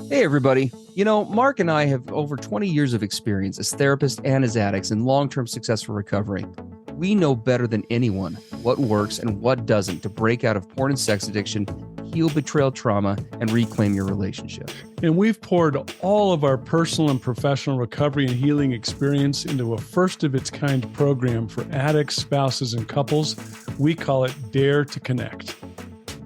Hey, everybody. Mark and I have over 20 years of experience as therapists and as addicts in long-term successful recovery. We know better than anyone what works and what doesn't to break out of porn and sex addiction, heal betrayal trauma, and reclaim your relationship. And we've poured all of our personal and professional recovery and healing experience into a first-of-its-kind program for addicts, spouses, and couples. We call it Dare to Connect.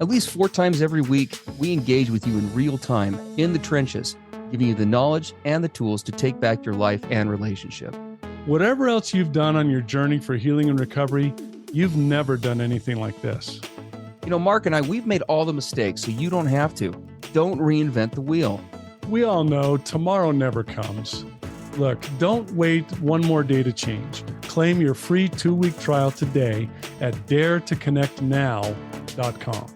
At least 4 times every week, we engage with you in real time, in the trenches, giving you the knowledge and the tools to take back your life and relationship. Whatever else you've done on your journey for healing and recovery, you've never done anything like this. Mark and I, we've made all the mistakes, so you don't have to. Don't reinvent the wheel. We all know tomorrow never comes. Look, don't wait one more day to change. Claim your free 2-week trial today at daretoconnectnow.com.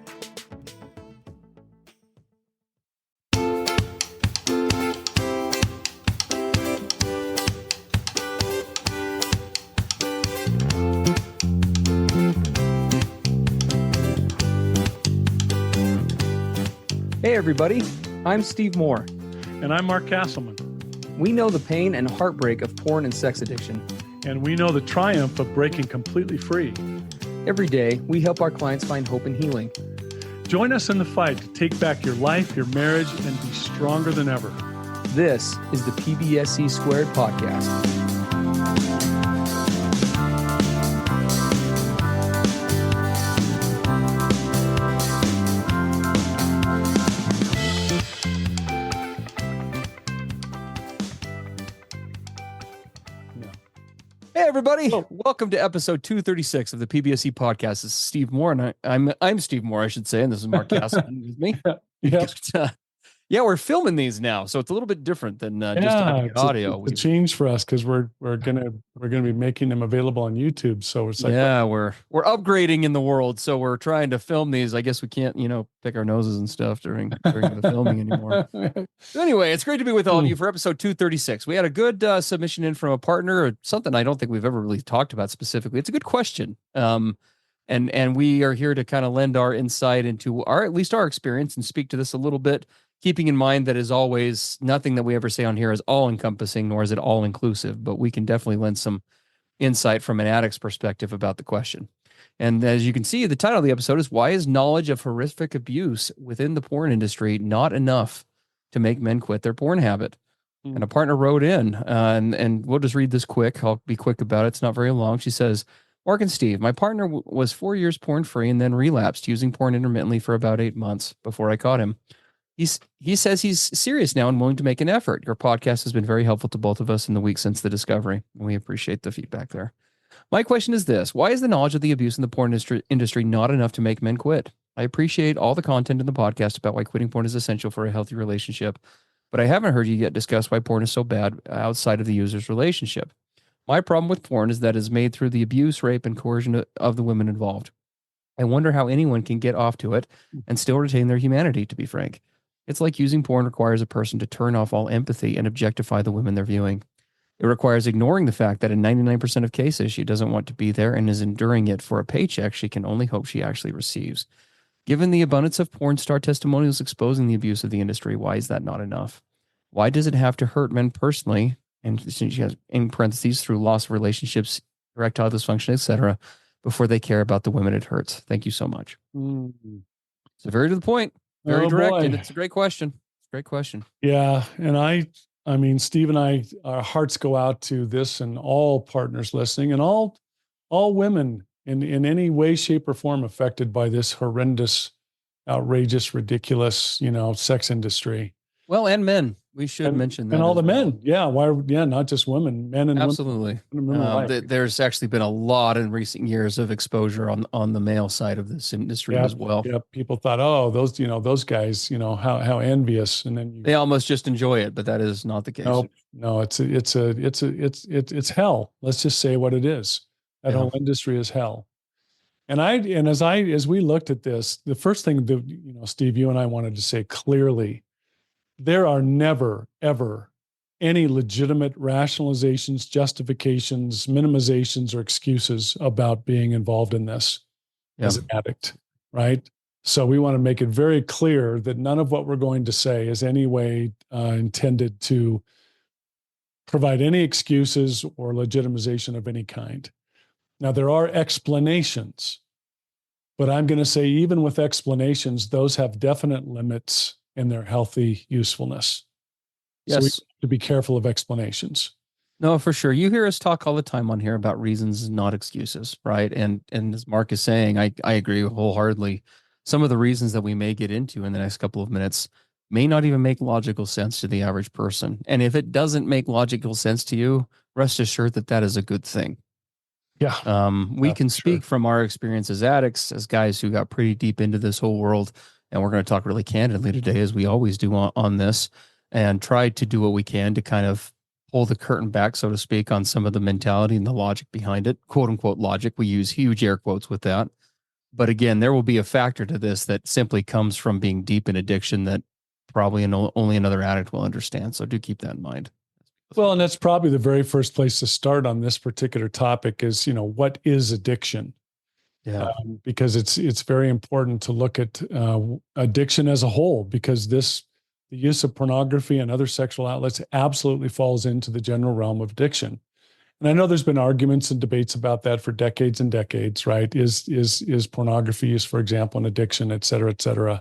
Hey everybody, I'm Steve Moore. And I'm Mark Castleman. We know the pain and heartbreak of porn and sex addiction. And we know the triumph of breaking completely free. Every day, we help our clients find hope and healing. Join us in the fight to take back your life, your marriage, and be stronger than ever. This is the PBSE Squared podcast. Hey everybody, welcome to episode 236 of the PBSE podcast. This is Steve Moore, and I'm Steve Moore, I should say, and this is Mark Castleman with me. Yeah, we're filming these now, so it's a little bit different than just having audio. It's a change for us because we're gonna be making them available on YouTube. So it's like we're upgrading in the world, so we're trying to film these. I guess we can't pick our noses and stuff during the filming anymore. So anyway, it's great to be with all of you for episode 236. We had a good submission in from a partner, or something I don't think we've ever really talked about specifically. It's a good question, and we are here to kind of lend our insight into at least our experience and speak to this a little bit. Keeping in mind that, as always, nothing that we ever say on here is all-encompassing, nor is it all-inclusive, but we can definitely lend some insight from an addict's perspective about the question. And as you can see, the title of the episode is, Why is Knowledge of Horrific Abuse Within the Porn Industry Not Enough to Make Men Quit Their Porn Habit? And a partner wrote in, and we'll just read this quick. I'll be quick about it. It's not very long. She says, Mark and Steve, my partner was 4 years porn-free and then relapsed, using porn intermittently for about 8 months before I caught him. He says he's serious now and willing to make an effort. Your podcast has been very helpful to both of us in the week since the discovery, and we appreciate the feedback there. My question is this: why is the knowledge of the abuse in the porn industry not enough to make men quit? I appreciate all the content in the podcast about why quitting porn is essential for a healthy relationship, but I haven't heard you yet discuss why porn is so bad outside of the user's relationship. My problem with porn is that it's made through the abuse, rape, and coercion of the women involved. I wonder how anyone can get off to it and still retain their humanity, to be frank. It's like using porn requires a person to turn off all empathy and objectify the women they're viewing. It requires ignoring the fact that in 99% of cases, she doesn't want to be there and is enduring it for a paycheck she can only hope she actually receives. Given the abundance of porn star testimonials exposing the abuse of the industry, why is that not enough? Why does it have to hurt men personally, and she has in parentheses, through loss of relationships, erectile dysfunction, etc., before they care about the women it hurts? Thank you so much. So very to the point. Very direct, and it's a great question. It's a great question. Yeah, and I mean, Steve and I, our hearts go out to this and all partners listening, and all women in any way, shape, or form affected by this horrendous, outrageous, ridiculous, sex industry. Well, and men. We should mention that. And all the men. Yeah. Why? Yeah. Not just women, men and absolutely. Women. There's actually been a lot in recent years of exposure on the male side of this industry as well. Yeah. People thought, oh, those guys, how envious. And then they almost just enjoy it, but that is not the case. No, it's hell. Let's just say what it is. That whole industry is hell. And as we looked at this, the first thing that, Steve, you and I wanted to say clearly, there are never, ever any legitimate rationalizations, justifications, minimizations, or excuses about being involved in this as an addict, right? So we want to make it very clear that none of what we're going to say is any way intended to provide any excuses or legitimization of any kind. Now, there are explanations, but I'm going to say even with explanations, those have definite limits in their healthy usefulness. Yes. So we have to be careful of explanations. No, for sure. You hear us talk all the time on here about reasons, not excuses, right? And as Mark is saying, I agree wholeheartedly. Some of the reasons that we may get into in the next couple of minutes may not even make logical sense to the average person. And if it doesn't make logical sense to you, rest assured that that is a good thing. Yeah. We can speak from our experience as addicts, as guys who got pretty deep into this whole world. And we're going to talk really candidly today, as we always do on this, and try to do what we can to kind of pull the curtain back, so to speak, on some of the mentality and the logic behind it, quote unquote logic. We use huge air quotes with that. But again, there will be a factor to this that simply comes from being deep in addiction that probably only another addict will understand. So do keep that in mind. Well, and that's probably the very first place to start on this particular topic is, what is addiction? Yeah. Because it's very important to look at addiction as a whole, because the use of pornography and other sexual outlets absolutely falls into the general realm of addiction. And I know there's been arguments and debates about that for decades and decades, right? Is pornography use, for example, an addiction, et cetera, et cetera.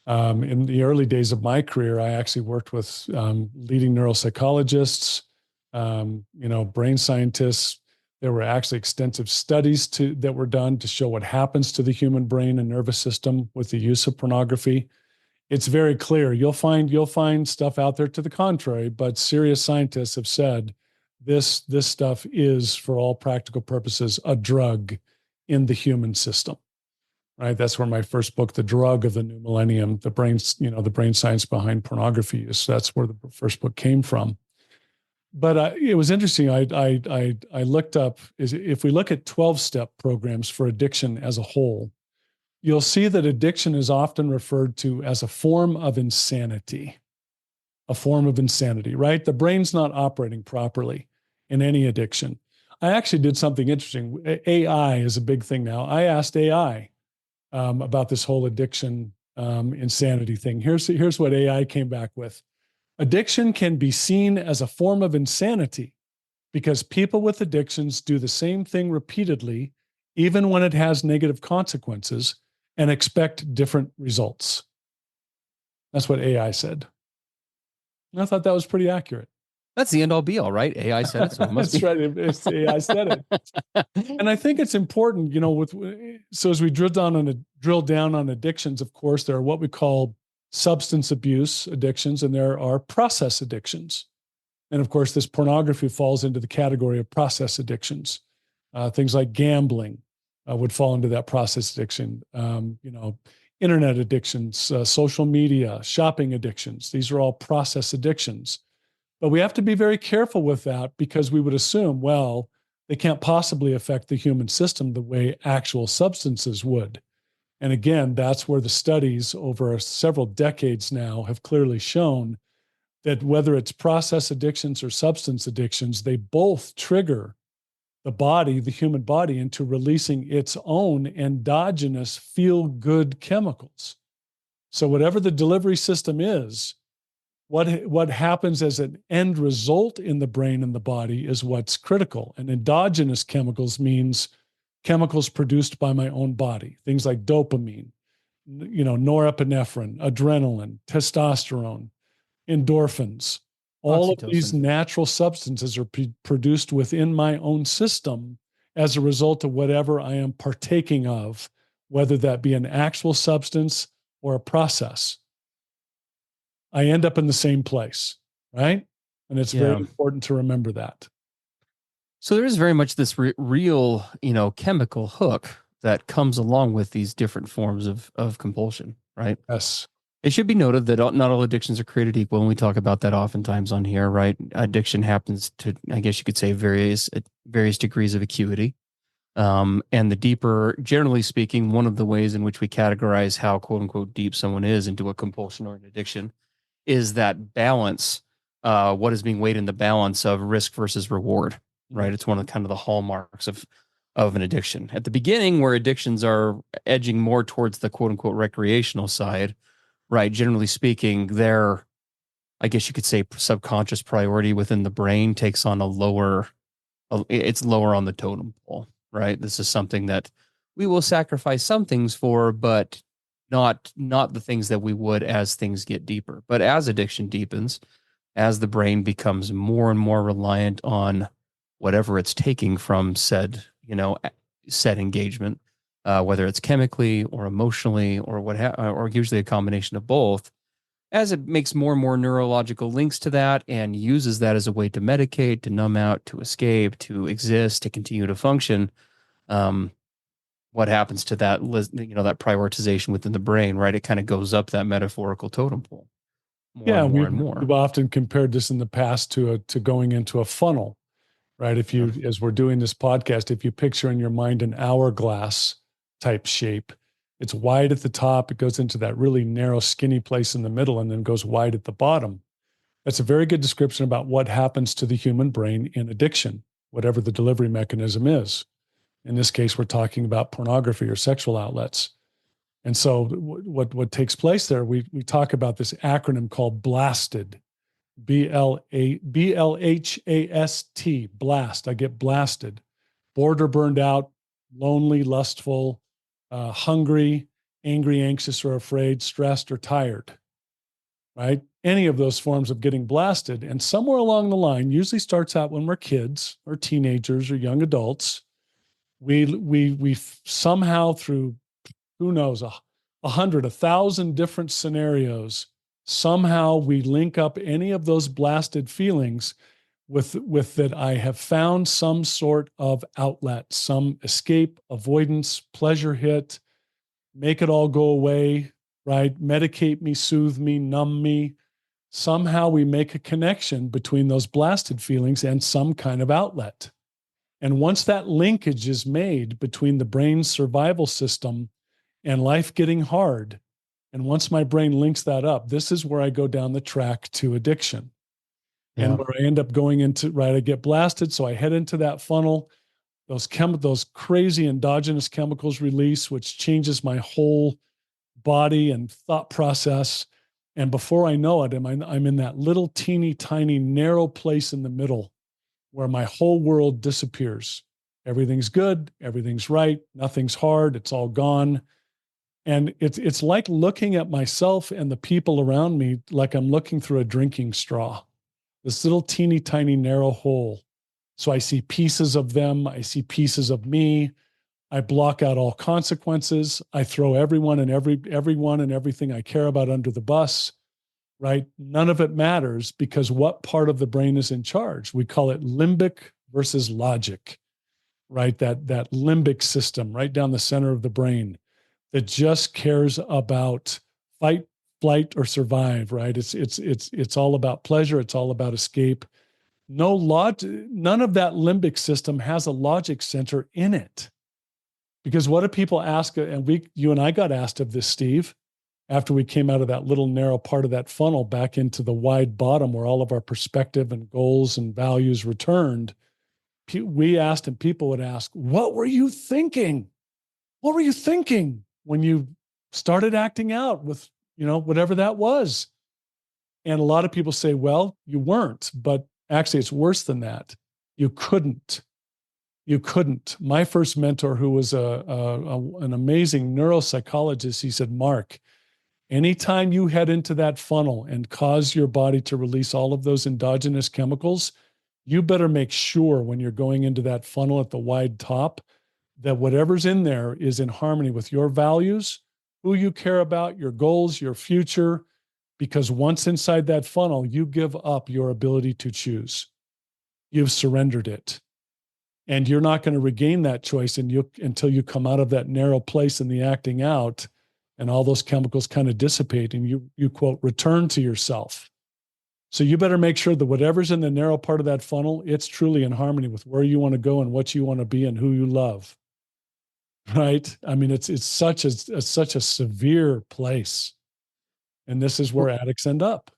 In the early days of my career, I actually worked with leading neuropsychologists, brain scientists. There were actually extensive studies that were done to show what happens to the human brain and nervous system with the use of pornography. It's very clear. You'll find stuff out there to the contrary, but serious scientists have said this stuff is, for all practical purposes, a drug in the human system. Right. That's where my first book, The Drug of the New Millennium, the brain science behind pornography use. That's where the first book came from. But it was interesting. I looked up, if we look at 12-step programs for addiction as a whole, you'll see that addiction is often referred to as a form of insanity. A form of insanity, right? The brain's not operating properly in any addiction. I actually did something interesting. AI is a big thing now. I asked AI about this whole addiction insanity thing. Here's what AI came back with. Addiction can be seen as a form of insanity because people with addictions do the same thing repeatedly, even when it has negative consequences, and expect different results. That's what AI said. And I thought that was pretty accurate. That's the end all be all, right? AI said it, so it must That's be. right. It's AI said it. And I think it's important, so as we drill down on addictions, of course, there are what we call substance abuse addictions, and there are process addictions. And of course, this pornography falls into the category of process addictions. Things like gambling would fall into that process addiction. Internet addictions, social media, shopping addictions. These are all process addictions. But we have to be very careful with that because we would assume, well, they can't possibly affect the human system the way actual substances would. And again, that's where the studies over several decades now have clearly shown that whether it's process addictions or substance addictions, they both trigger the human body, into releasing its own endogenous feel-good chemicals. So whatever the delivery system is, what happens as an end result in the brain and the body is what's critical. And endogenous chemicals means chemicals produced by my own body, things like dopamine, norepinephrine, adrenaline, testosterone, endorphins. All of these natural substances are produced within my own system as a result of whatever I am partaking of, whether that be an actual substance or a process. I end up in the same place, right? And it's very important to remember that. So there is very much this real, chemical hook that comes along with these different forms of compulsion, right? Yes. It should be noted that not all addictions are created equal, and we talk about that oftentimes on here, right? Addiction happens to, I guess you could say, various degrees of acuity. And the deeper, generally speaking, one of the ways in which we categorize how quote unquote deep someone is into a compulsion or an addiction is that balance, what is being weighed in the balance of risk versus reward, right? It's one of the kind of the hallmarks of of an addiction. At the beginning, where addictions are edging more towards the quote unquote recreational side, right? Generally speaking, their, I guess you could say, subconscious priority within the brain takes on it's lower on the totem pole, right? This is something that we will sacrifice some things for, but not the things that we would as things get deeper. But as addiction deepens, as the brain becomes more and more reliant on whatever it's taking from said engagement, whether it's chemically or emotionally or or usually a combination of both, as it makes more and more neurological links to that and uses that as a way to medicate, to numb out, to escape, to exist, to continue to function. What happens to that that prioritization within the brain, right? It kind of goes up that metaphorical totem pole more and more and more. We've often compared this in the past to going into a funnel, right? If you, as we're doing this podcast, if you picture in your mind an hourglass type shape, it's wide at the top, it goes into that really narrow, skinny place in the middle, and then goes wide at the bottom. That's a very good description about what happens to the human brain in addiction, whatever the delivery mechanism is. In this case, we're talking about pornography or sexual outlets. And so what takes place there, we talk about this acronym called BLASTED, BLHAST, blast. I get blasted, bored or burned out, lonely, lustful, hungry, angry, anxious, or afraid, stressed, or tired, right? Any of those forms of getting blasted. And somewhere along the line, usually starts out when we're kids or teenagers or young adults, we somehow through, who knows, 100, 1,000 different scenarios, somehow we link up any of those blasted feelings with that I have found some sort of outlet, some escape, avoidance, pleasure hit, make it all go away, right? Medicate me, soothe me, numb me. Somehow we make a connection between those blasted feelings and some kind of outlet. And once that linkage is made between the brain's survival system and life getting hard, and once my brain links that up, this is where I go down the track to addiction. Yeah. And where I end up going into, right, I get blasted, so I head into that funnel. Those crazy endogenous chemicals release, which changes my whole body and thought process. And before I know it, I'm in that little teeny tiny narrow place in the middle where my whole world disappears. Everything's good, everything's right, nothing's hard, it's all gone. And it's like looking at myself and the people around me like I'm looking through a drinking straw, this little teeny tiny narrow hole. So I see pieces of them, I see pieces of me. I block out all consequences. I throw everyone and everything I care about under the bus, right? None of it matters because what part of the brain is in charge? We call it limbic versus logic, right? That limbic system right down the center of the brain that just cares about fight, flight, or survive, right? It's all about pleasure. It's all about escape. None of that limbic system has a logic center in it. Because what do people ask? And you and I got asked of this, Steve, after we came out of that little narrow part of that funnel back into the wide bottom where all of our perspective and goals and values returned. We asked, and people would ask, what were you thinking? What were you thinking when you started acting out with, whatever that was? And a lot of people say, well, you weren't, but actually it's worse than that. You couldn't. My first mentor, who was an amazing neuropsychologist, he said, Mark, anytime you head into that funnel and cause your body to release all of those endogenous chemicals, you better make sure when you're going into that funnel at the wide top that whatever's in there is in harmony with your values, who you care about, your goals, your future, because once inside that funnel, you give up your ability to choose. You've surrendered it. And you're not going to regain that choice until you come out of that narrow place in the acting out and all those chemicals kind of dissipate and you quote, return to yourself. So you better make sure that whatever's in the narrow part of that funnel, it's truly in harmony with where you want to go and what you want to be and who you love. Right? I mean, it's such a severe place. And this is where addicts end up.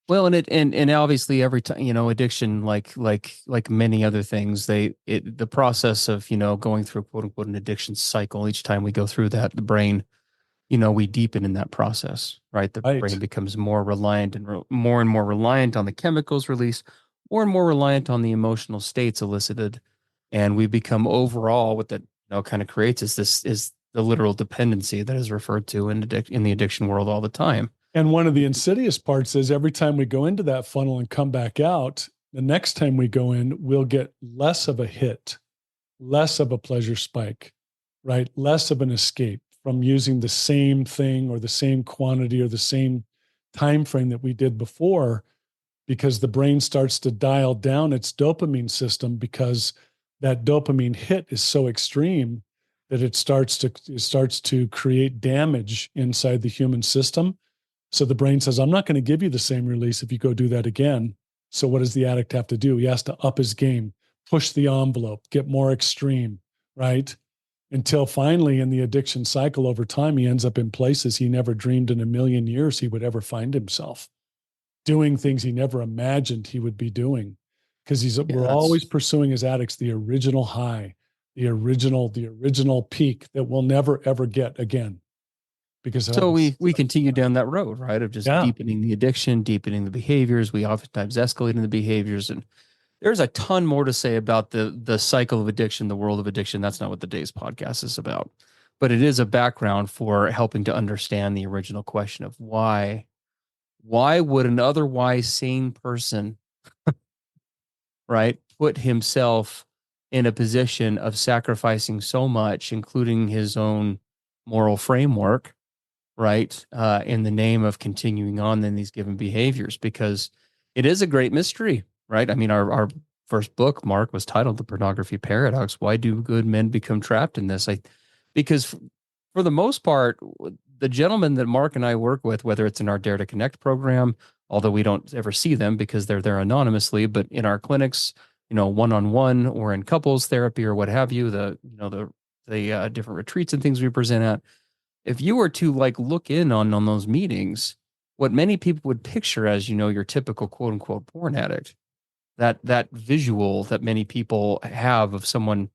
Well, and obviously every time, addiction, like many other things, the process of, going through quote unquote an addiction cycle, each time we go through that, the brain, we deepen in that process, right? The brain Right. becomes more reliant more and more reliant on the chemicals released, more and more reliant on the emotional states elicited. And we become overall what that, kind of creates is the literal dependency that is referred to in the addiction world all the time. And one of the insidious parts is every time we go into that funnel and come back out, the next time we go in, we'll get less of a hit, less of a pleasure spike, right? Less of an escape from using the same thing or the same quantity or the same time frame that we did before, because the brain starts to dial down its dopamine system, because that dopamine hit is so extreme that it starts to create damage inside the human system. So the brain says, I'm not going to give you the same release if you go do that again. So what does the addict have to do? He has to up his game, push the envelope, get more extreme, right? Until finally in the addiction cycle over time, he ends up in places he never dreamed in a million years he would ever find himself, doing things he never imagined he would be doing. Because we're always pursuing as addicts the original high, the original peak that we'll never ever get again. Because so we continue down that road, right, of just deepening the addiction, deepening the behaviors. We oftentimes escalate in the behaviors, and there's a ton more to say about the cycle of addiction, the world of addiction. That's not what today's podcast is about, but it is a background for helping to understand the original question of why would an otherwise sane person, right, put himself in a position of sacrificing so much, including his own moral framework, right, in the name of continuing on in these given behaviors, because it is a great mystery, right? I mean, our first book, Mark, was titled The Pornography Paradox. Why do good men become trapped in this? Because for the most part, the gentlemen that Mark and I work with, whether it's in our Dare to Connect program, although we don't ever see them because they're there anonymously, but in our clinics, one-on-one or in couples therapy or what have you, the different retreats and things we present at, if you were to look in on those meetings, what many people would picture as, your typical quote unquote porn addict, that visual that many people have of someone,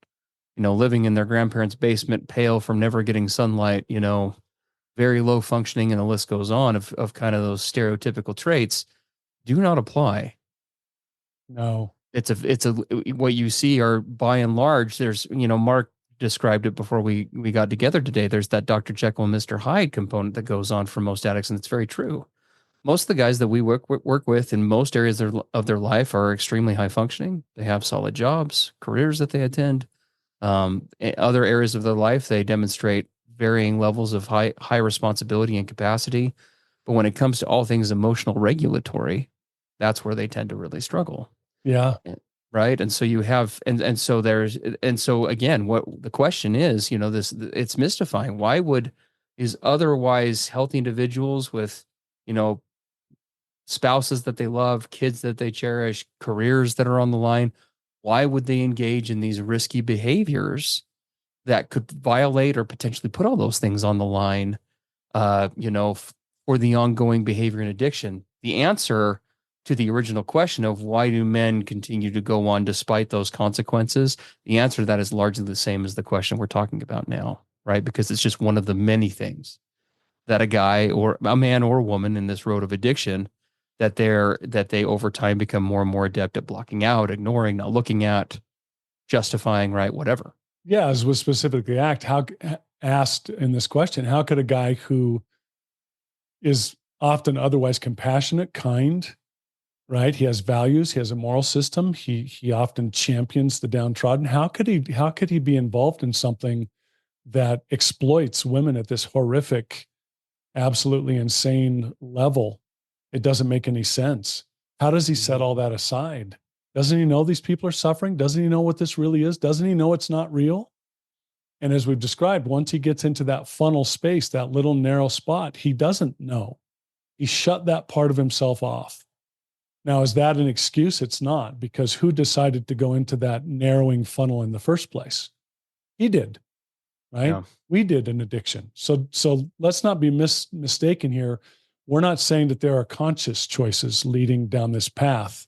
living in their grandparents' basement, pale from never getting sunlight, very low functioning, and the list goes on of kind of those stereotypical traits do not apply. No. It's what you see are by and large, there's, Mark described it before we got together today. There's that Dr. Jekyll and Mr. Hyde component that goes on for most addicts, and it's very true. Most of the guys that we work with in most areas of their life are extremely high functioning. They have solid jobs, careers that they attend. In other areas of their life, they demonstrate varying levels of high responsibility and capacity. But when it comes to all things emotional regulatory, that's where they tend to really struggle. Yeah. Right. And so you have, and so again, what the question is, it's mystifying. Why would these otherwise healthy individuals with, spouses that they love, kids that they cherish, careers that are on the line, why would they engage in these risky behaviors that could violate or potentially put all those things on the line, for the ongoing behavior and addiction? The answer to the original question of why do men continue to go on despite those consequences, the answer to that is largely the same as the question we're talking about now, right? Because it's just one of the many things that a guy or a man or a woman in this road of addiction that they over time become more and more adept at blocking out, ignoring, not looking at, justifying, right? Whatever. Yeah, as was specifically asked in this question, how could a guy who is often otherwise compassionate, kind, right? He has values, he has a moral system, he often champions the downtrodden. How could he be involved in something that exploits women at this horrific, absolutely insane level? It doesn't make any sense. How does he set all that aside? Doesn't he know these people are suffering? Doesn't he know what this really is? Doesn't he know it's not real? And as we've described, once he gets into that funnel space, that little narrow spot, he doesn't know. He shut that part of himself off. Now, is that an excuse? It's not, because who decided to go into that narrowing funnel in the first place? He did, right? Yeah. We did an addiction. So let's not be mistaken here. we're not saying that there are conscious choices leading down this path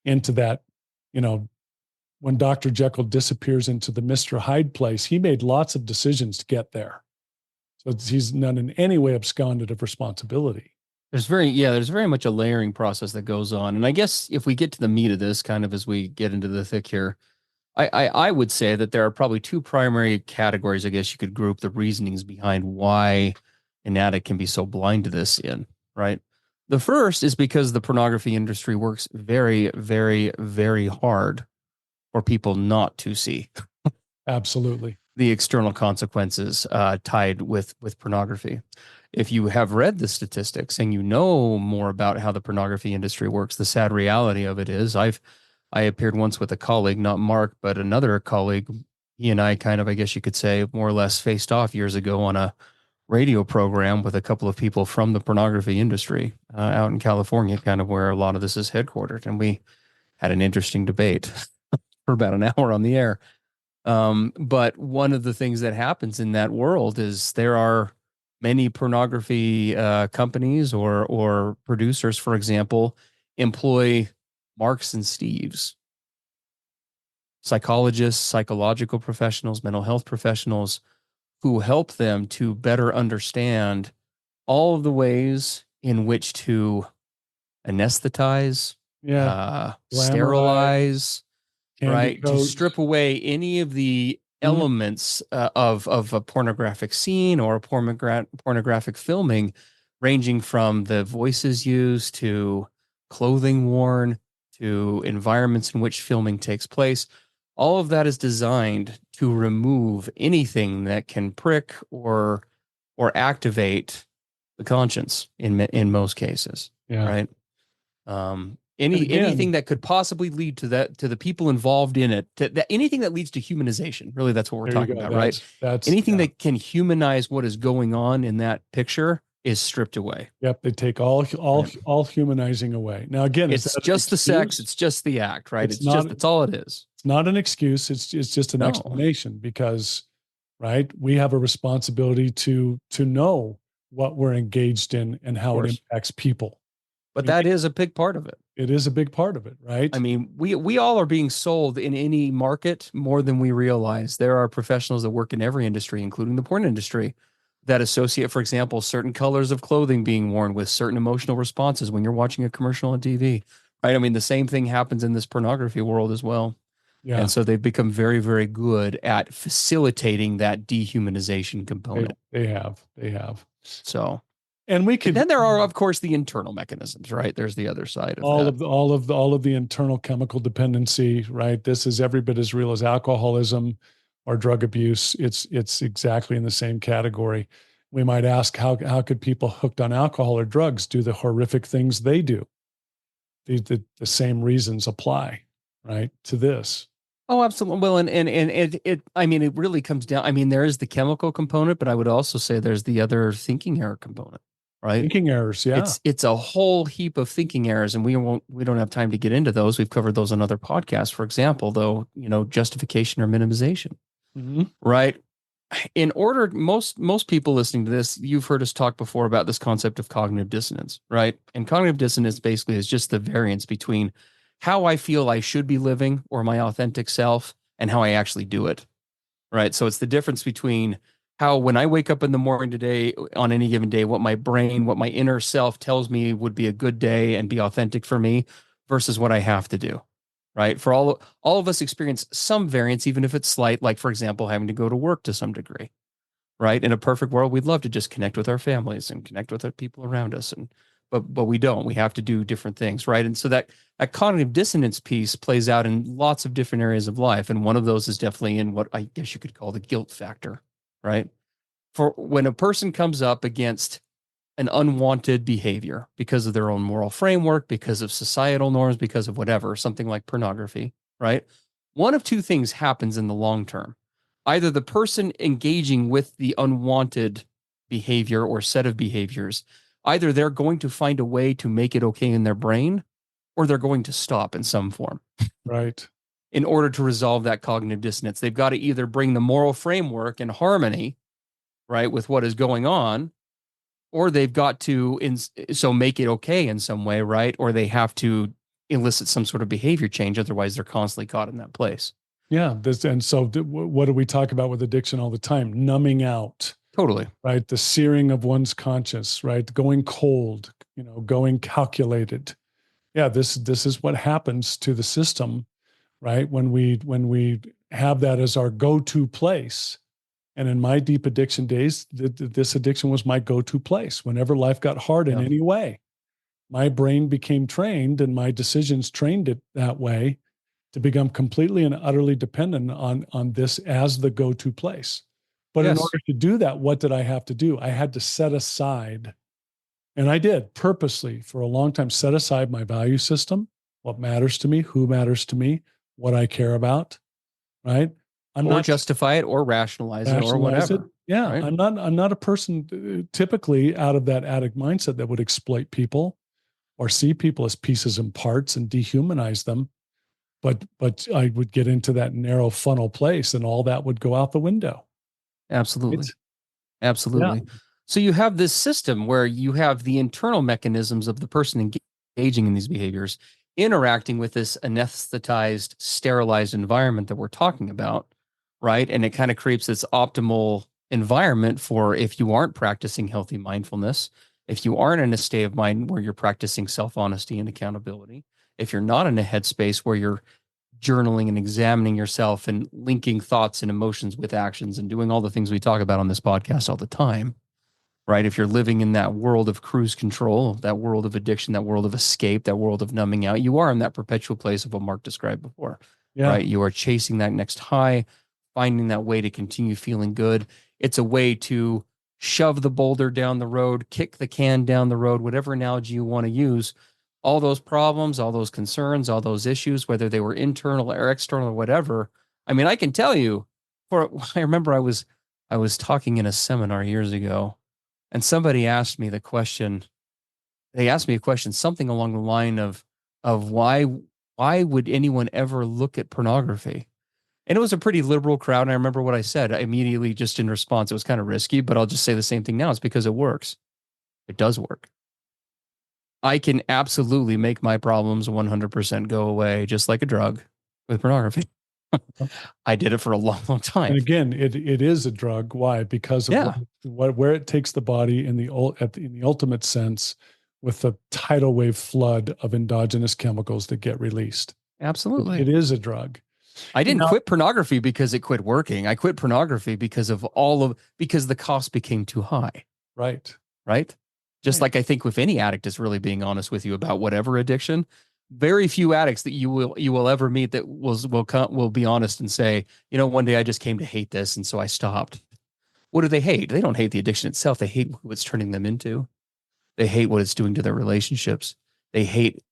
into that, when Dr. Jekyll disappears into the Mr. Hyde place, he made lots of decisions to get there. So he's not in any way absconded of responsibility. There's very much a layering process that goes on. And I guess if we get to the meat of this, kind of as we get into the thick here, I would say that there are probably two primary categories, I guess you could group the reasonings behind why an addict can be so blind to this in, right? The first is because the pornography industry works very, very, very hard for people not to see. Absolutely. The external consequences tied with pornography. If you have read the statistics and you know more about how the pornography industry works, the sad reality of it is I appeared once with a colleague, not Mark, but another colleague. He and I kind of, I guess you could say, more or less faced off years ago on a radio program with a couple of people from the pornography industry out in California, kind of where a lot of this is headquartered. And we had an interesting debate for about an hour on the air. But one of the things that happens in that world is there are many pornography companies or producers, for example, employ Marks and Steves, psychologists, psychological professionals, mental health professionals who help them to better understand all of the ways in which to anesthetize, sterilize, right? To strip away any of the elements of a pornographic scene or a pornographic filming, ranging from the voices used to clothing worn to environments in which filming takes place. All of that is designed to remove anything that can prick or activate the conscience in most cases, right? Anything that could possibly lead to that, to the people involved in it, anything that leads to humanization. Really, that's what we're talking about, right? That's anything that can humanize what is going on in that picture is stripped away. Yep, they take all humanizing away. Now, again, it's just the sex, it's just the act, right? It's all it is. It's not an excuse. It's just an explanation because, right, we have a responsibility to know what we're engaged in and how it impacts people. But that is a big part of it. It is a big part of it, right? I mean, we all are being sold in any market more than we realize. There are professionals that work in every industry, including the porn industry, that associate, for example, certain colors of clothing being worn with certain emotional responses when you're watching a commercial on TV, right? I mean, the same thing happens in this pornography world as well. Yeah. And so they've become very, very good at facilitating that dehumanization component. They have. So, and we could. And then there are, of course, the internal mechanisms, right? There's the other side of all of the internal chemical dependency, right? This is every bit as real as alcoholism or drug abuse. It's exactly in the same category. We might ask, how could people hooked on alcohol or drugs do the horrific things they do? The same reasons apply, right, to this. Oh, absolutely. Well, and it I mean, it really comes down. I mean, there is the chemical component, but I would also say there's the other thinking error component, right? Thinking errors, yeah. It's a whole heap of thinking errors, and we don't have time to get into those. We've covered those on other podcasts. For example, though, justification or minimization, right? In order, most people listening to this, you've heard us talk before about this concept of cognitive dissonance, right? And cognitive dissonance basically is just the variance between how I feel I should be living or my authentic self and how I actually do it, right? So it's the difference between how, when I wake up in the morning today, on any given day, what my brain, what my inner self tells me would be a good day and be authentic for me versus what I have to do, right? For all of us experience some variance, even if it's slight, like, for example, having to go to work to some degree, right? In a perfect world, we'd love to just connect with our families and connect with the people around us. But we don't. We have to do different things, right? And so that cognitive dissonance piece plays out in lots of different areas of life. And one of those is definitely in what I guess you could call the guilt factor, right? For when a person comes up against an unwanted behavior because of their own moral framework, because of societal norms, because of whatever, something like pornography, right? One of two things happens in the long term. Either the person engaging with the unwanted behavior or set of behaviors, either they're going to find a way to make it okay in their brain, or they're going to stop in some form. Right. In order to resolve that cognitive dissonance, they've got to either bring the moral framework in harmony, right, with what is going on, or they've got to make it okay in some way, right? Or they have to elicit some sort of behavior change. Otherwise, they're constantly caught in that place. Yeah. What do we talk about with addiction all the time? Numbing out. Totally. Right. The searing of one's conscience, right? Going cold, going calculated. Yeah. This is what happens to the system, right? When we have that as our go-to place. And in my deep addiction days, this addiction was my go-to place. Whenever life got hard in any way, my brain became trained and my decisions trained it that way to become completely and utterly dependent on this as the go-to place. But in order to do that, what did I have to do? I had to set aside, and I did purposely for a long time, set aside my value system, what matters to me, who matters to me, what I care about, right? I'm not justify it or rationalize it or whatever. It. Yeah. Right? I'm not a person typically out of that addict mindset that would exploit people or see people as pieces and parts and dehumanize them. But I would get into that narrow funnel place and all that would go out the window. Absolutely. Absolutely. Yeah. So you have this system where you have the internal mechanisms of the person engaging in these behaviors interacting with this anesthetized, sterilized environment that we're talking about, right? And it kind of creates this optimal environment for if you aren't practicing healthy mindfulness, if you aren't in a state of mind where you're practicing self-honesty and accountability, if you're not in a headspace where you're journaling and examining yourself and linking thoughts and emotions with actions and doing all the things we talk about on this podcast all the time, right? If you're living in that world of cruise control, that world of addiction, that world of escape, that world of numbing out, you are in that perpetual place of what Mark described before, right? You are chasing that next high, finding that way to continue feeling good. It's a way to shove the boulder down the road, kick the can down the road, whatever analogy you want to use. All those problems, all those concerns, all those issues, whether they were internal or external or whatever. I mean, I can tell you, I remember I was talking in a seminar years ago, and somebody asked me the question. They asked me a question, something along the line of why would anyone ever look at pornography? And it was a pretty liberal crowd. And I remember what I said immediately just in response. It was kind of risky, but I'll just say the same thing now. It's because it works. It does work. I can absolutely make my problems 100% go away, just like a drug with pornography. I did it for a long, long time. And again, it is a drug. Why? Because of where it takes the body in the ultimate sense, with the tidal wave flood of endogenous chemicals that get released. Absolutely, it is a drug. I didn't quit pornography because it quit working. I quit pornography because the cost became too high. Right. Just like I think with any addict is really being honest with you about whatever addiction. Very few addicts that you will ever meet that will be honest and say, one day I just came to hate this and so I stopped. What do they hate? They don't hate the addiction itself. They hate what it's turning them into. They hate what it's doing to their relationships. They hate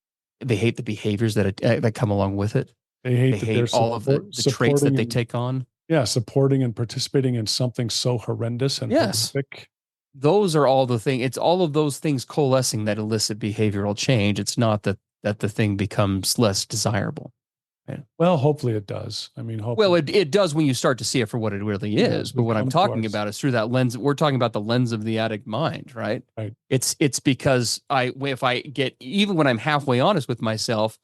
the behaviors that come along with it. They hate all of the traits that they take on. Yeah, supporting and participating in something so horrendous and horrific. Those are all the things. It's all of those things coalescing that elicit behavioral change. It's not that the thing becomes less desirable. Right? Well, hopefully it does. I mean, hopefully. Well, it does when you start to see it for what it really is. But what I'm talking about is through that lens. We're talking about the lens of the addict mind, right? Right. It's because if I get, even when I'm halfway honest with myself,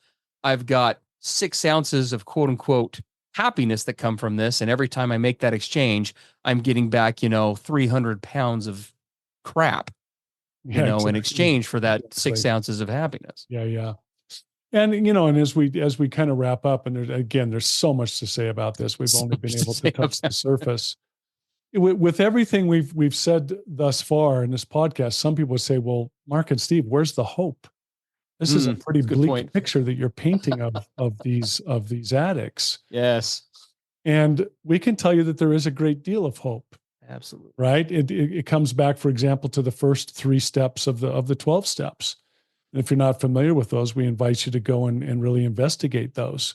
I've got 6 ounces of quote unquote happiness that come from this. And every time I make that exchange, I'm getting back, 300 pounds of crap, in exchange for that 6 ounces of happiness. Yeah. And, and as we kind of wrap up, and there's so much to say about this. We've only been able to touch the surface. With everything we've said thus far in this podcast, some people say, well, Mark and Steve, where's the hope? This is a pretty bleak picture that you're painting of these addicts. Yes. And we can tell you that there is a great deal of hope. Absolutely. Right. It comes back, for example, to the first 3 steps of the 12 steps. And if you're not familiar with those, we invite you to go and really investigate those.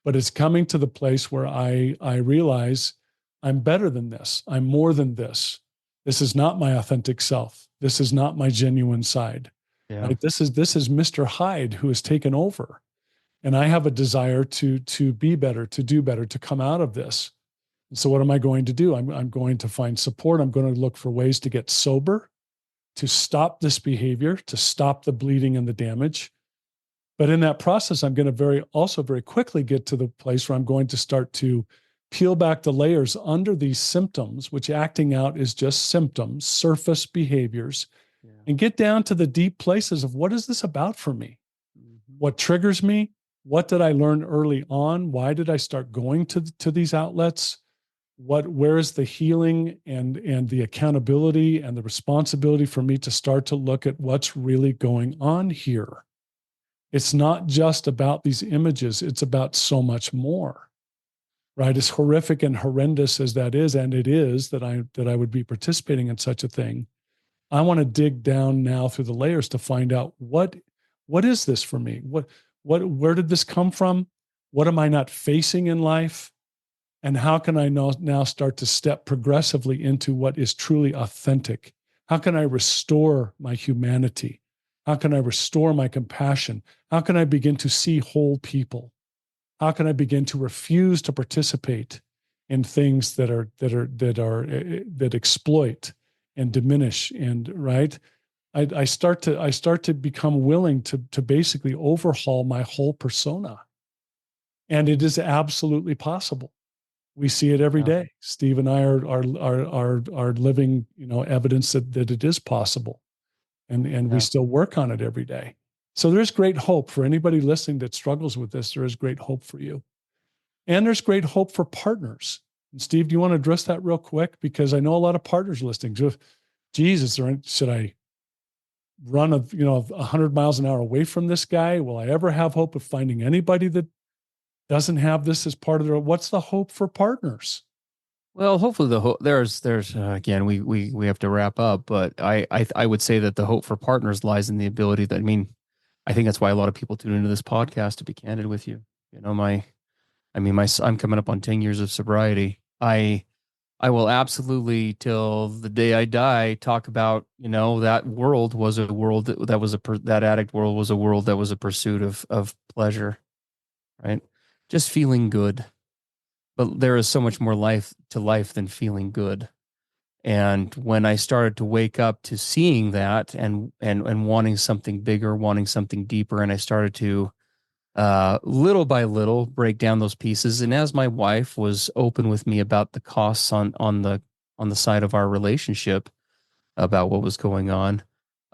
But it's coming to the place where I realize I'm better than this. I'm more than this. This is not my authentic self. This is not my genuine side. Yeah. Right? This is Mr. Hyde who has taken over. And I have a desire to be better, to do better, to come out of this. And so what am I going to do? I'm going to find support. I'm going to look for ways to get sober. to stop this behavior, to stop the bleeding and the damage. But in that process, I'm going to very quickly get to the place where I'm going to start to peel back the layers under these symptoms, which acting out is just symptoms, surface behaviors, and get down to the deep places of what is this about for me? What triggers me? What did I learn early on? Why did I start going to these outlets? Where is the healing and the accountability and the responsibility for me to start to look at what's really going on here? It's not just about these images. It's about so much more, right? As horrific and horrendous as that is, and it is that I would be participating in such a thing. I want to dig down now through the layers to find out what is this for me? Where did this come from? What am I not facing in life? And how can I now start to step progressively into what is truly authentic? How can I restore my humanity? How can I restore my compassion? How can I begin to see whole people? How can I begin to refuse to participate in things that exploit and diminish? And right, I start to become willing to basically overhaul my whole persona, and it is absolutely possible. We see it every day. Steve and I are living, evidence that it is possible, and we still work on it every day. So there's great hope for anybody listening that struggles with this. There is great hope for you, and there's great hope for partners. And Steve, do you want to address that real quick? Because I know a lot of partners listening. So, should I run 100 miles an hour away from this guy? Will I ever have hope of finding anybody that doesn't have this as part of their, what's the hope for partners? Well, hopefully the hope there's again, we have to wrap up, but I would say that the hope for partners lies in the ability that, I think that's why a lot of people tune into this podcast, to be candid with you. I'm coming up on 10 years of sobriety. I will absolutely, till the day I die, talk about, that world was a world that addict world was a world that was a pursuit of pleasure, right? Just feeling good. But there is so much more life than feeling good. And when I started to wake up to seeing that and wanting something bigger, wanting something deeper, and I started to little by little break down those pieces. And as my wife was open with me about the costs on the side of our relationship, about what was going on,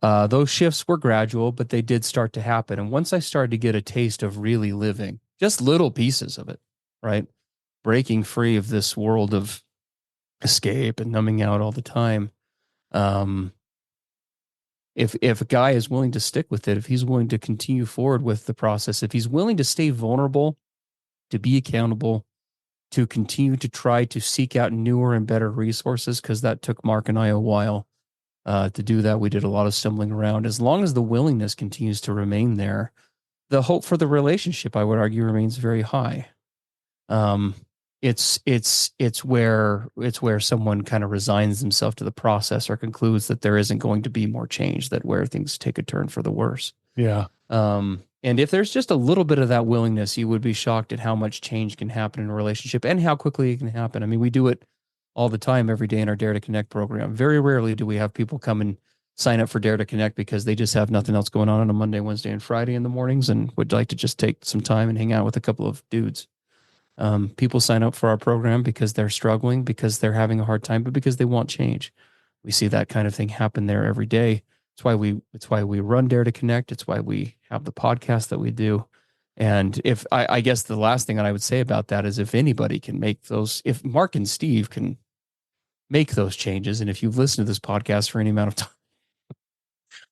those shifts were gradual, but they did start to happen. And once I started to get a taste of really living, just little pieces of it, right? Breaking free of this world of escape and numbing out all the time. If a guy is willing to stick with it, if he's willing to continue forward with the process, if he's willing to stay vulnerable, to be accountable, to continue to try to seek out newer and better resources, because that took Mark and I a while to do that. We did a lot of stumbling around. As long as the willingness continues to remain there, the hope for the relationship, I would argue, remains very high. It's where someone kind of resigns themselves to the process or concludes that there isn't going to be more change, that where things take a turn for the worse. Yeah. And if there's just a little bit of that willingness, you would be shocked at how much change can happen in a relationship and how quickly it can happen. We do it all the time, every day in our Dare to Connect program. Very rarely do we have people come and sign up for Dare to Connect because they just have nothing else going on a Monday, Wednesday, and Friday in the mornings and would like to just take some time and hang out with a couple of dudes. People sign up for our program because they're struggling, because they're having a hard time, but because they want change. We see that kind of thing happen there every day. It's why we run Dare to Connect. It's why we have the podcast that we do. And I guess the last thing that I would say about that is, if anybody can make those, if Mark and Steve can make those changes, and if you've listened to this podcast for any amount of time,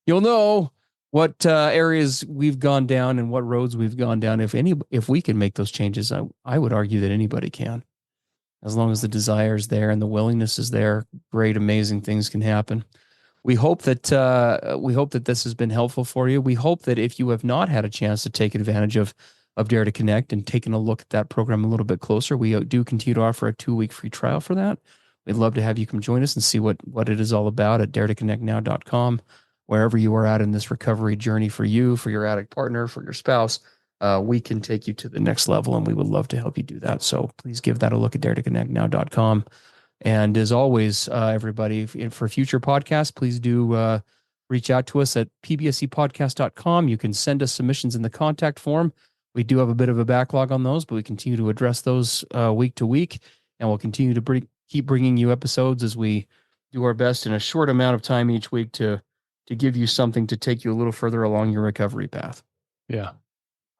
you'll know what areas we've gone down and what roads we've gone down. If we can make those changes, I would argue that anybody can, as long as the desire is there and the willingness is there. Great, amazing things can happen. We hope that this has been helpful for you. We hope that if you have not had a chance to take advantage of Dare to Connect and taken a look at that program a little bit closer, we do continue to offer a 2-week free trial for that. We'd love to have you come join us and see what it is all about at daretoconnectnow.com. Wherever you are at in this recovery journey, for you, for your addict partner, for your spouse, we can take you to the next level, and we would love to help you do that. So please give that a look at daretoconnectnow.com. And as always, everybody, for future podcasts, please do reach out to us at pbsepodcast.com. You can send us submissions in the contact form. We do have a bit of a backlog on those, but we continue to address those week to week, and we'll continue to keep bringing you episodes as we do our best in a short amount of time each week to give you something to take you a little further along your recovery path. Yeah.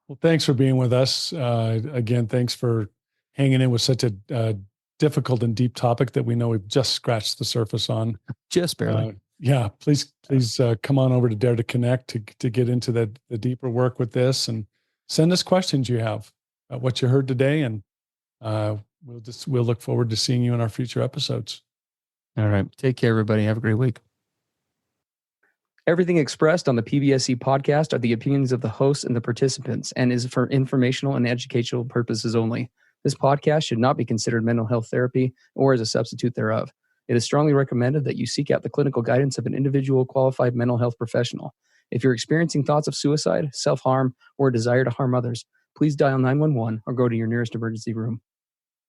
Well, thanks for being with us. Again, thanks for hanging in with such a difficult and deep topic that we know we've just scratched the surface on. Just barely. Yeah, please come on over to Dare to Connect to get into the deeper work with this, and send us questions you have about what you heard today, and we'll look forward to seeing you in our future episodes. All right. Take care, everybody. Have a great week. Everything expressed on the PBSE podcast are the opinions of the hosts and the participants and is for informational and educational purposes only. This podcast should not be considered mental health therapy or as a substitute thereof. It is strongly recommended that you seek out the clinical guidance of an individual qualified mental health professional. If you're experiencing thoughts of suicide, self-harm, or a desire to harm others, please dial 911 or go to your nearest emergency room.